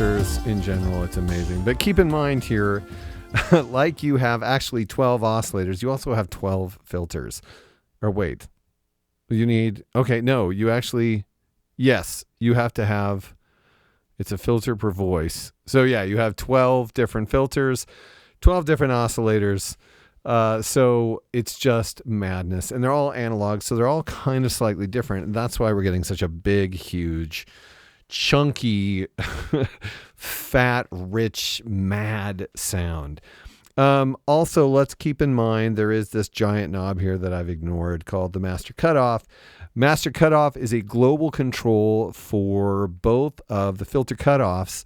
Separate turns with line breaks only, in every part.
filters in general, it's amazing. But keep in mind here, like you have actually 12 oscillators, you also have 12 filters. Or wait, you need, okay, no, you actually, yes, you have to have, it's a filter per voice. So yeah, you have 12 different filters, 12 different oscillators. So it's just madness, and they're all analog. So they're all kind of slightly different. And that's why we're getting such a big, huge, chunky, fat, rich, mad sound. Also, let's keep in mind there is this giant knob here that I've ignored called the master cutoff. Master cutoff is a global control for both of the filter cutoffs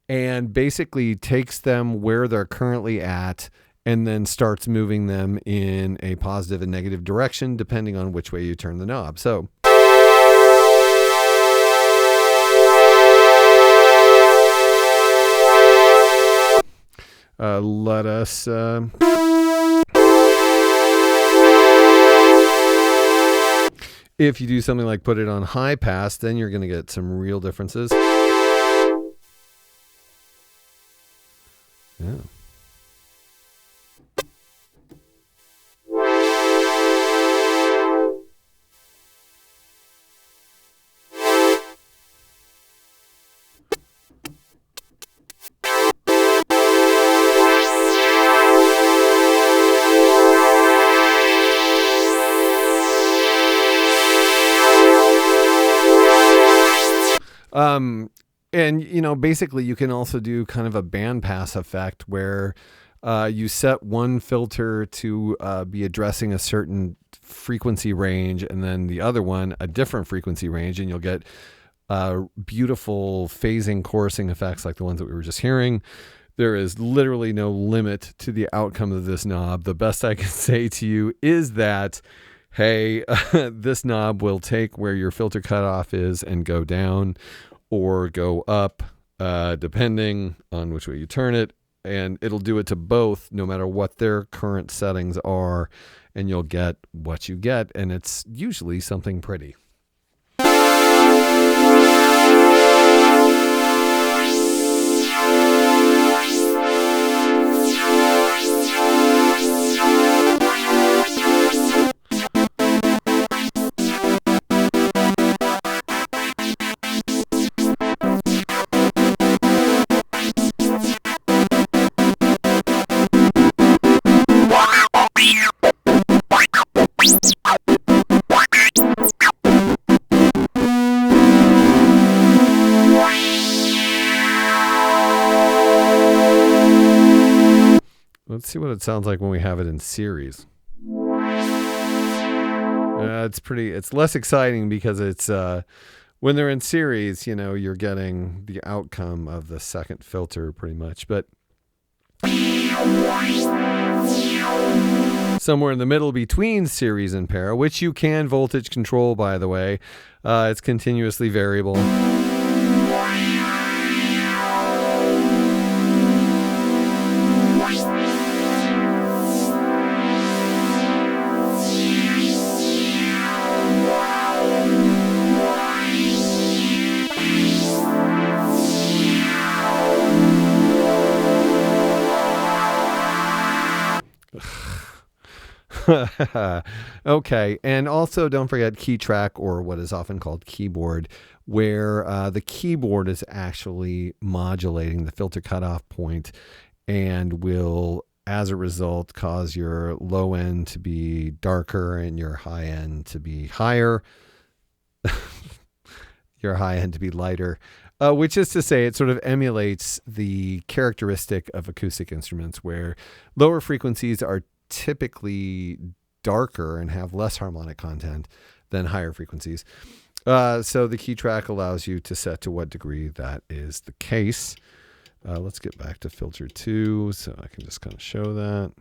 and basically takes them where they're currently at and then starts moving them in a positive and negative direction depending on which way you turn the knob. So let us if you do something like put it on high pass, then you're going to get some real differences. Yeah. And, you know, basically you can also do kind of a bandpass effect where you set one filter to be addressing a certain frequency range and then the other one a different frequency range, and you'll get beautiful phasing, chorusing effects like the ones that we were just hearing. There is literally no limit to the outcome of this knob. The best I can say to you is that, hey, this knob will take where your filter cutoff is and go down or go up, depending on which way you turn it. And it'll do it to both no matter what their current settings are. And you'll get what you get. And it's usually something pretty. Let's see what it sounds like when we have it in series. It's less exciting because it's, when they're in series, you know, you're getting the outcome of the second filter pretty much, but somewhere in the middle between series and para, which you can voltage control, by the way, it's continuously variable. Okay, and also don't forget key track, or what is often called keyboard, where the keyboard is actually modulating the filter cutoff point and will, as a result, cause your low end to be darker and your high end to be higher, your high end to be lighter. Which is to say, it sort of emulates the characteristic of acoustic instruments where lower frequencies are typically darker and have less harmonic content than higher frequencies. So the key track allows you to set to what degree that is the case. Let's get back to filter 2 so I can just kind of show that.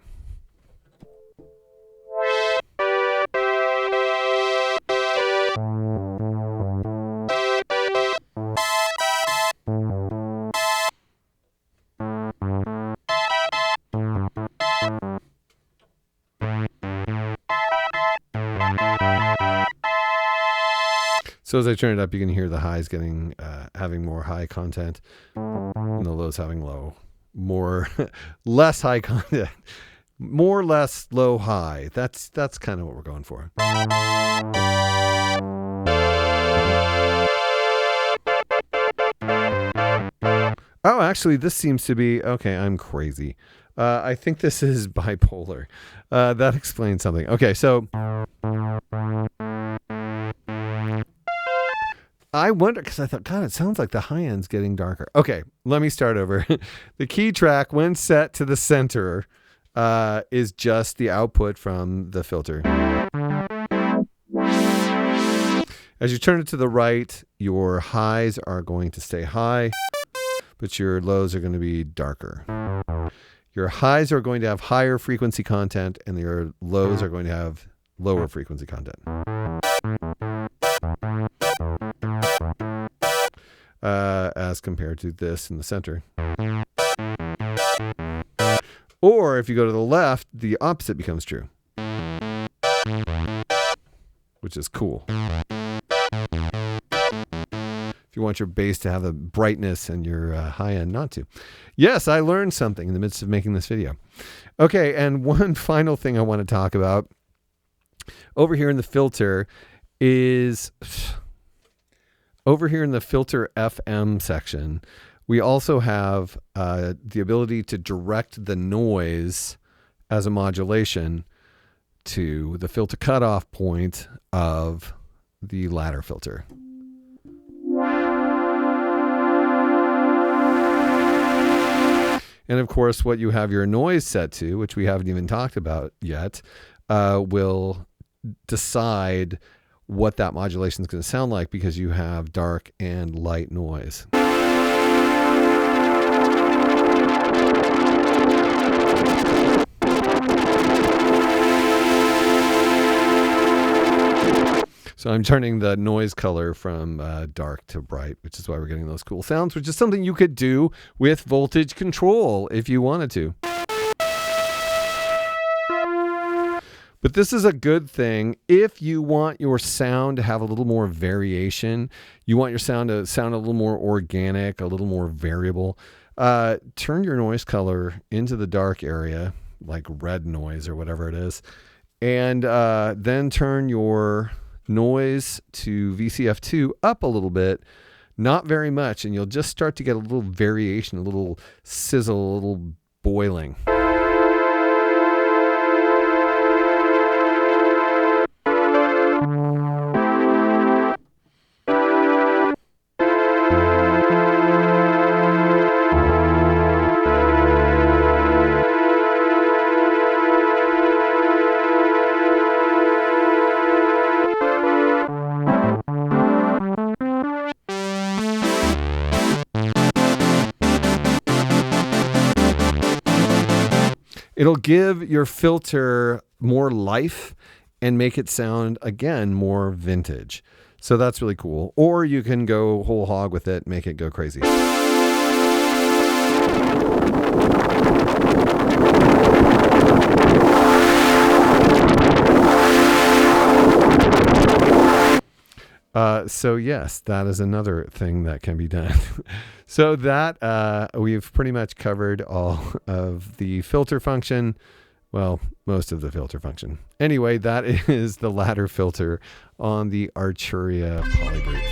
So as I turn it up, you can hear the highs getting having more high content, and the lows having low, less high content, more less low high. That's kind of what we're going for. Oh, actually, this seems to be okay. I'm crazy. I think this is bipolar. That explains something. Okay, so I wonder, because I thought, God, it sounds like the high end's getting darker. Okay, let me start over. The key track, when set to the center, is just the output from the filter. As you turn it to the right, your highs are going to stay high, but your lows are going to be darker. Your highs are going to have higher frequency content, and your lows are going to have lower frequency content. As compared to this in the center. Or if you go to the left, the opposite becomes true, which is cool. If you want your bass to have a brightness and your high end not to. Yes, I learned something in the midst of making this video. Okay, and one final thing I want to talk about over here in the filter is, over here in the filter FM section, we also have the ability to direct the noise as a modulation to the filter cutoff point of the ladder filter. And of course, what you have your noise set to, which we haven't even talked about yet, will decide what that modulation is going to sound like, because you have dark and light noise. So I'm turning the noise color from dark to bright, which is why we're getting those cool sounds, which is something you could do with voltage control if you wanted to. But this is a good thing if you want your sound to have a little more variation. You want your sound to sound a little more organic, a little more variable. Turn your noise color into the dark area, like red noise or whatever it is, and then turn your noise to VCF2 up a little bit, not very much, and you'll just start to get a little variation, a little sizzle, a little boiling. It'll give your filter more life and make it sound, again, more vintage. So that's really cool. Or you can go whole hog with it, make it go crazy. So yes, that is another thing that can be done. So that we've pretty much covered all of the filter function. Well, most of the filter function. Anyway, that is the ladder filter on the Arturia PolyBrute.